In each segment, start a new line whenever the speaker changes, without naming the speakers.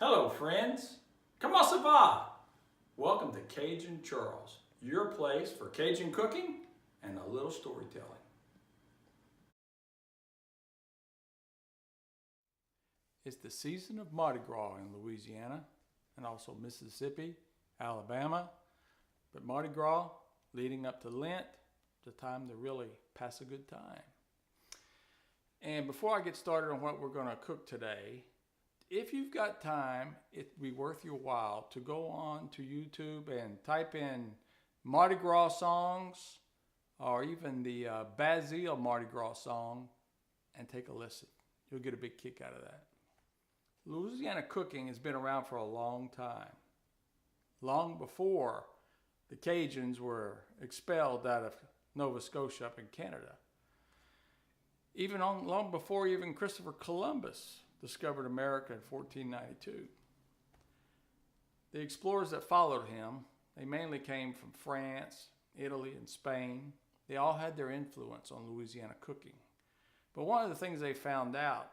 Hello friends, comment ça va? Welcome to Cajun Charles, your place for Cajun cooking and a little storytelling. It's the season of Mardi Gras in Louisiana and also Mississippi, Alabama. But Mardi Gras, leading up to Lent, the time to really pass a good time. And before I get started on what we're going to cook today, if you've got time, it'd be worth your while to go on to YouTube and type in Mardi Gras songs or even the Basile Mardi Gras song and take a listen. You'll get a big kick out of that. Louisiana cooking has been around for a long time. Long before the Cajuns were expelled out of Nova Scotia up in Canada. Long before even Christopher Columbus discovered America in 1492. The explorers that followed him, they mainly came from France, Italy, and Spain. They all had their influence on Louisiana cooking. But one of the things they found out,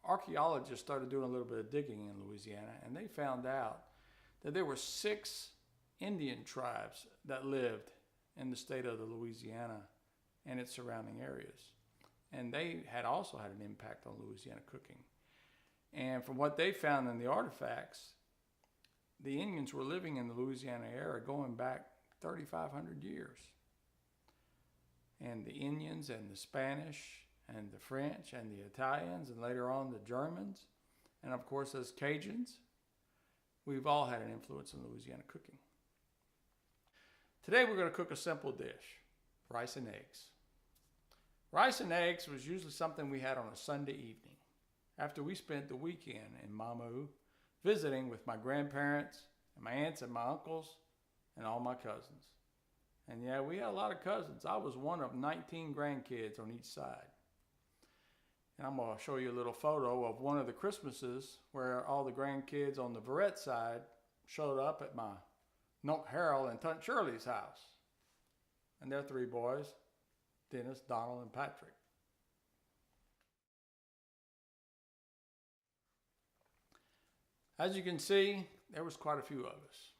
archaeologists started doing a little bit of digging in Louisiana, and they found out that there were 6 Indian tribes that lived in the state of Louisiana and its surrounding areas. And they had also had an impact on Louisiana cooking. And from what they found in the artifacts, the Indians were living in the Louisiana area going back 3,500 years. And the Indians and the Spanish and the French and the Italians and later on the Germans, and of course as Cajuns, we've all had an influence in Louisiana cooking. Today we're going to cook a simple dish, rice and eggs. Rice and eggs was usually something we had on a Sunday evening after we spent the weekend in Mamu visiting with my grandparents and my aunts and my uncles and all my cousins. And yeah, we had a lot of cousins. I was one of 19 grandkids on each side. And I'm going to show you a little photo of one of the Christmases where all the grandkids on the Verrett side showed up at my Nunk Harold and Tunt Shirley's house. And their 3 boys, Dennis, Donald, and Patrick. As you can see, there was quite a few of us.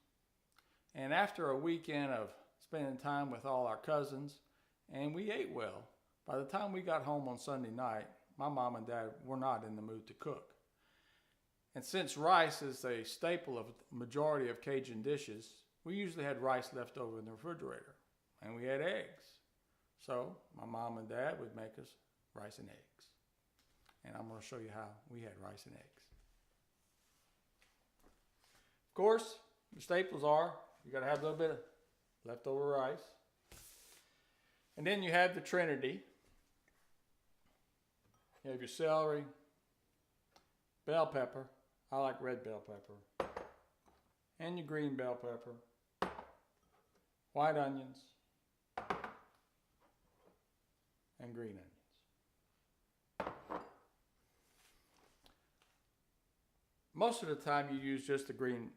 And after a weekend of spending time with all our cousins, and we ate well, by the time we got home on Sunday night, my mom and dad were not in the mood to cook. And since rice is a staple of the majority of Cajun dishes, we usually had rice left over in the refrigerator, and we had eggs. So my mom and dad would make us rice and eggs. And I'm going to show you how we had rice and eggs. Of course, the staples are, you got to have a little bit of leftover rice. And then you have the Trinity. You have your celery, bell pepper. I like red bell pepper. And your green bell pepper. White onions. And green onions. Most of the time you use just the green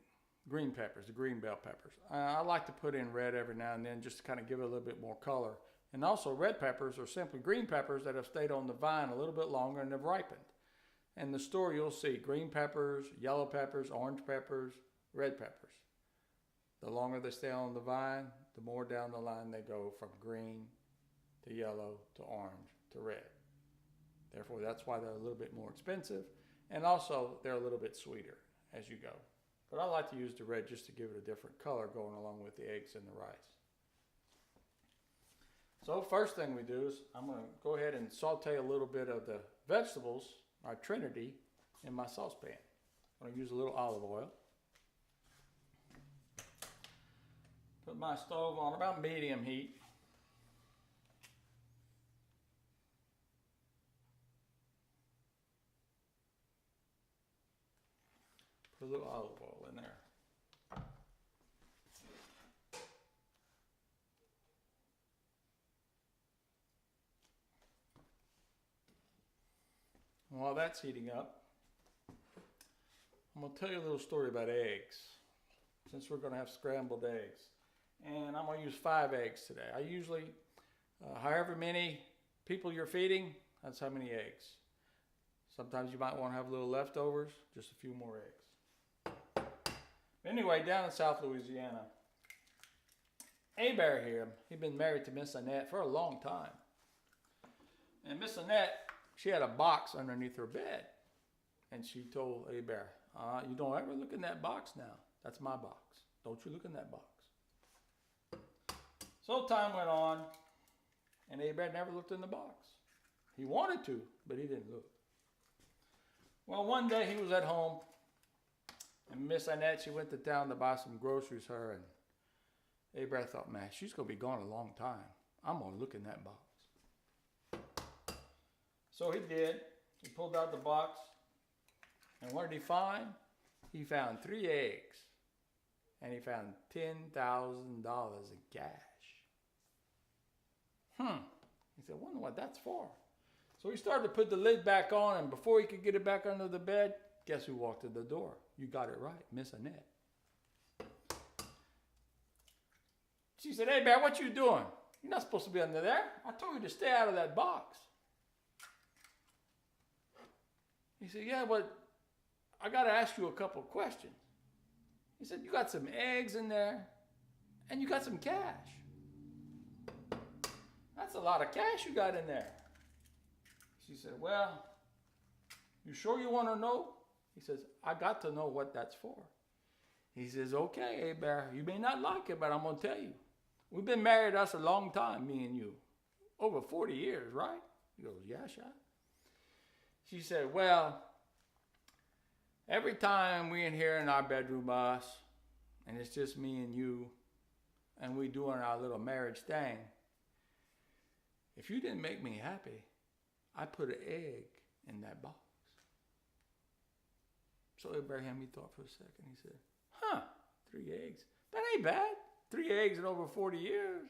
peppers, the green bell peppers. I like to put in red every now and then just to kind of give it a little bit more color. And also red peppers are simply green peppers that have stayed on the vine a little bit longer and have ripened. In the store you'll see green peppers, yellow peppers, orange peppers, red peppers. The longer they stay on the vine, the more down the line they go from green to yellow to orange to red. Therefore, that's why they're a little bit more expensive. And also, they're a little bit sweeter as you go. But I like to use the red just to give it a different color going along with the eggs and the rice. So first thing we do is I'm going to go ahead and saute a little bit of the vegetables, our Trinity, in my saucepan. I'm going to use a little olive oil. Put my stove on about medium heat. Put a little olive oil in there. While that's heating up, I'm going to tell you a little story about eggs, since we're going to have scrambled eggs. And I'm going to use 5 eggs today. I usually, however many people you're feeding, that's how many eggs. Sometimes you might want to have a little leftovers, just a few more eggs. Anyway, down in South Louisiana, Bear here, he'd been married to Miss Annette for a long time. And Miss Annette, she had a box underneath her bed. And she told Bear, you don't ever look in that box now. That's my box. Don't you look in that box. So time went on, and Bear never looked in the box. He wanted to, but he didn't look. Well, one day he was at home, and Miss Annette, she went to town to buy some groceries, her, and Bear thought, man, she's going to be gone a long time. I'm going to look in that box. So he did. He pulled out the box, and what did he find? He found 3 eggs, and he found $10,000 in cash. He said, wonder what that's for. So he started to put the lid back on, and before he could get it back under the bed, guess who walked in the door? You got it right, Miss Annette. She said, hey, Bear, what you doing? You're not supposed to be under there. I told you to stay out of that box. He said, yeah, but I got to ask you a couple of questions. He said, you got some eggs in there, and you got some cash. That's a lot of cash you got in there. She said, well, you sure you want to know? He says, I got to know what that's for. He says, okay, Bear, you may not like it, but I'm going to tell you. We've been married us a long time, me and you. Over 40 years, right? He goes, yeah, sure. She said, well, every time we in here in our bedroom, us, and it's just me and you, and we doing our little marriage thing, if you didn't make me happy, I put an egg in that box. So Abraham, he thought for a second. He said, 3 eggs. That ain't bad. 3 eggs in over 40 years.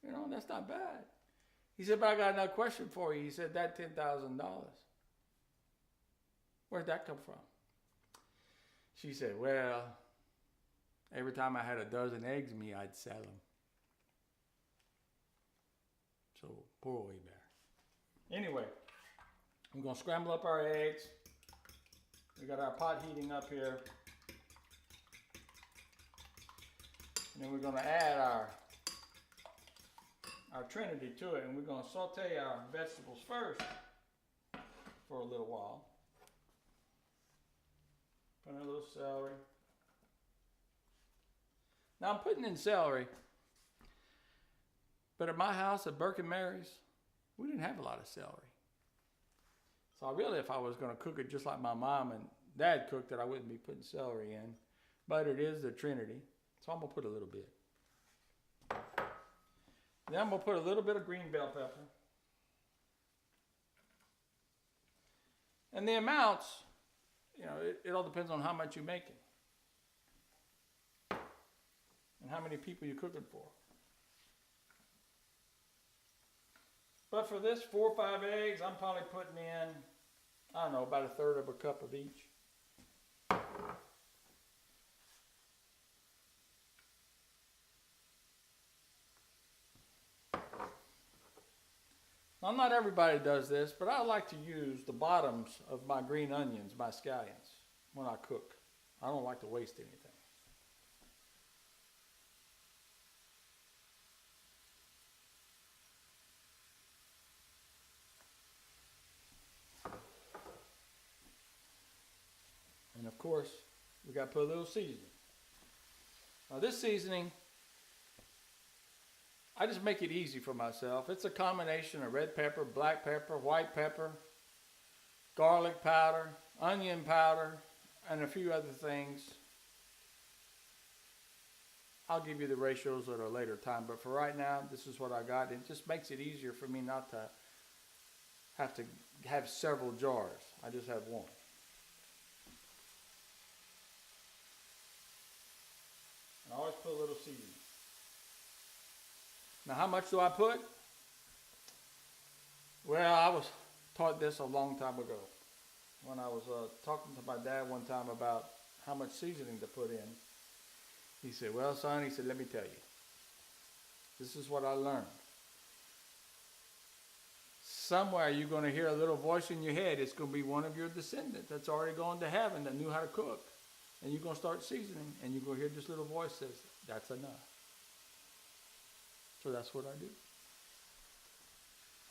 You know, that's not bad. He said, but I got another question for you. He said, that $10,000. Where'd that come from? She said, well, every time I had a dozen eggs in me, I'd sell them. So, poor old Bear. Anyway, we're going to scramble up our eggs. We got our pot heating up here. And then we're going to add our Trinity to it. And we're going to saute our vegetables first for a little while. Put in a little celery. Now I'm putting in celery. But at my house at Burke and Mary's, we didn't have a lot of celery. So I really, if I was going to cook it just like my mom and dad cooked it, I wouldn't be putting celery in. But it is the Trinity. So I'm going to put a little bit. Then I'm going to put a little bit of green bell pepper. And the amounts, you know, it all depends on how much you're making. And how many people you're cooking for. But for this 4 or 5 eggs, I'm probably putting in, I don't know, about 1/3 of a cup of each. Now, not everybody does this, but I like to use the bottoms of my green onions, my scallions, when I cook. I don't like to waste anything. And of course, we got to put a little seasoning. Now this seasoning, I just make it easy for myself. It's a combination of red pepper, black pepper, white pepper, garlic powder, onion powder, and a few other things. I'll give you the ratios at a later time, but for right now, this is what I got. It just makes it easier for me not to have several jars. I just have one. I always put a little seasoning. Now, how much do I put? Well, I was taught this a long time ago when I was talking to my dad one time about how much seasoning to put in. He said, well, son, he said, let me tell you. This is what I learned. Somewhere you're going to hear a little voice in your head. It's going to be one of your descendants that's already gone to heaven that knew how to cook. And you're going to start seasoning, and you're going to hear this little voice says, that's enough. So that's what I do.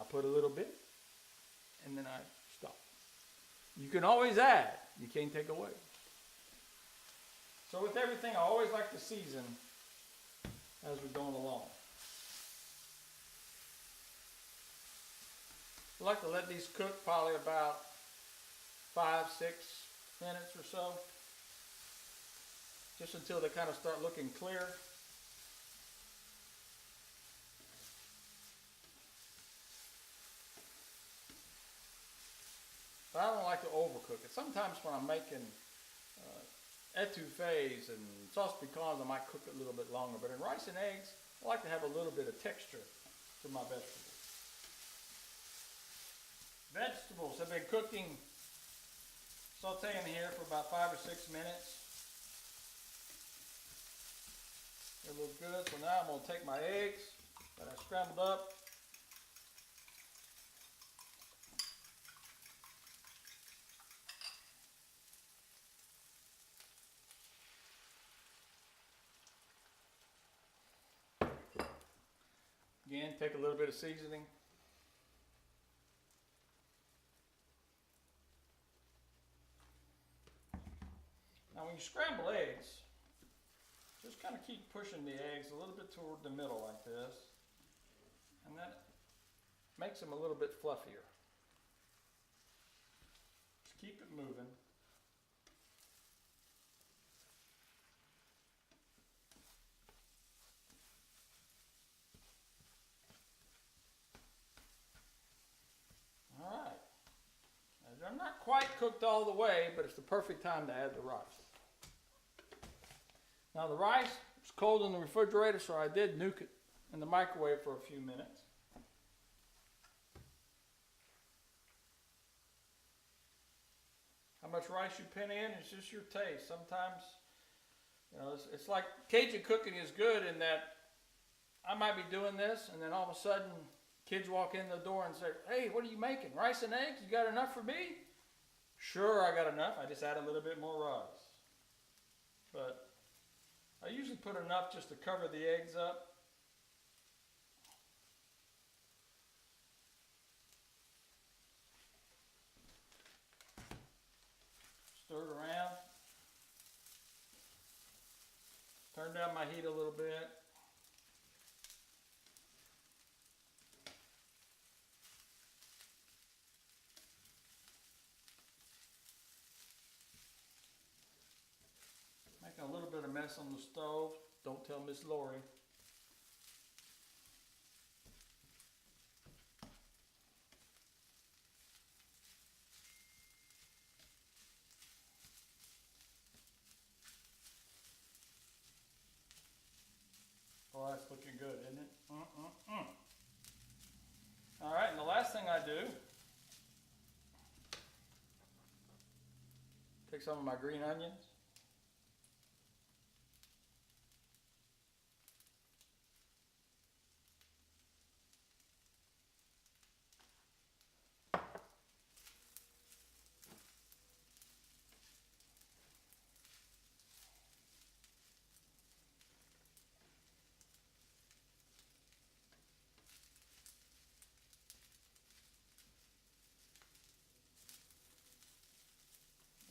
I put a little bit, and then I stop. You can always add. You can't take away. So with everything, I always like to season as we're going along. I like to let these cook probably about 5-6 minutes or so, just until they kind of start looking clear. But I don't like to overcook it. Sometimes when I'm making etouffees and sauce pecans, I might cook it a little bit longer. But in rice and eggs, I like to have a little bit of texture to my vegetables. Vegetables have been cooking, sauteing here for about 5 or 6 minutes. They look good. So now I'm going to take my eggs that I scrambled up. Again, take a little bit of seasoning. Now when you scramble eggs, just kind of keep pushing the eggs a little bit toward the middle like this. And that makes them a little bit fluffier. Just keep it moving. They're not quite cooked all the way, but it's the perfect time to add the rice. Now the rice was cold in the refrigerator, so I did nuke it in the microwave for a few minutes. How much rice you put in is just your taste. Sometimes, you know, it's like Cajun cooking is good in that I might be doing this, and then all of a sudden, kids walk in the door and say, hey, what are you making? Rice and eggs? You got enough for me? Sure, I got enough. I just add a little bit more rice. But I usually put enough just to cover the eggs up. Stir it around. Turn down my heat a little bit. Making a little bit of mess on the stove. Don't tell Miss Lori. Oh, that's looking good, isn't it? All right, and the last thing I do, take some of my green onions.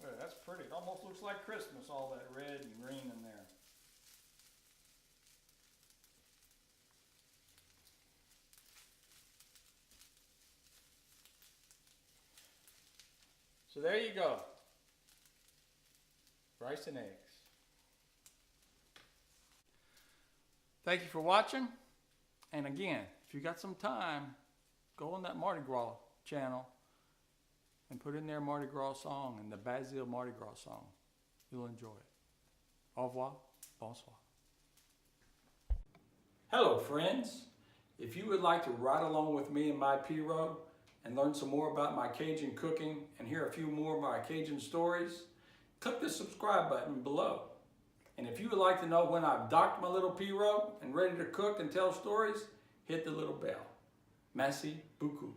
Well, that's pretty. It almost looks like Christmas, all that red and green in there. So there you go. Rice and eggs. Thank you for watching. And again, if you got some time, go on that Mardi Gras channel and put in their Mardi Gras song and the Basil Mardi Gras song. You'll enjoy it. Au revoir. Bonsoir. Hello, friends. If you would like to ride along with me in my P-Row and learn some more about my Cajun cooking and hear a few more of my Cajun stories, click the subscribe button below. And if you would like to know when I've docked my little P-Row and ready to cook and tell stories, hit the little bell. Merci beaucoup.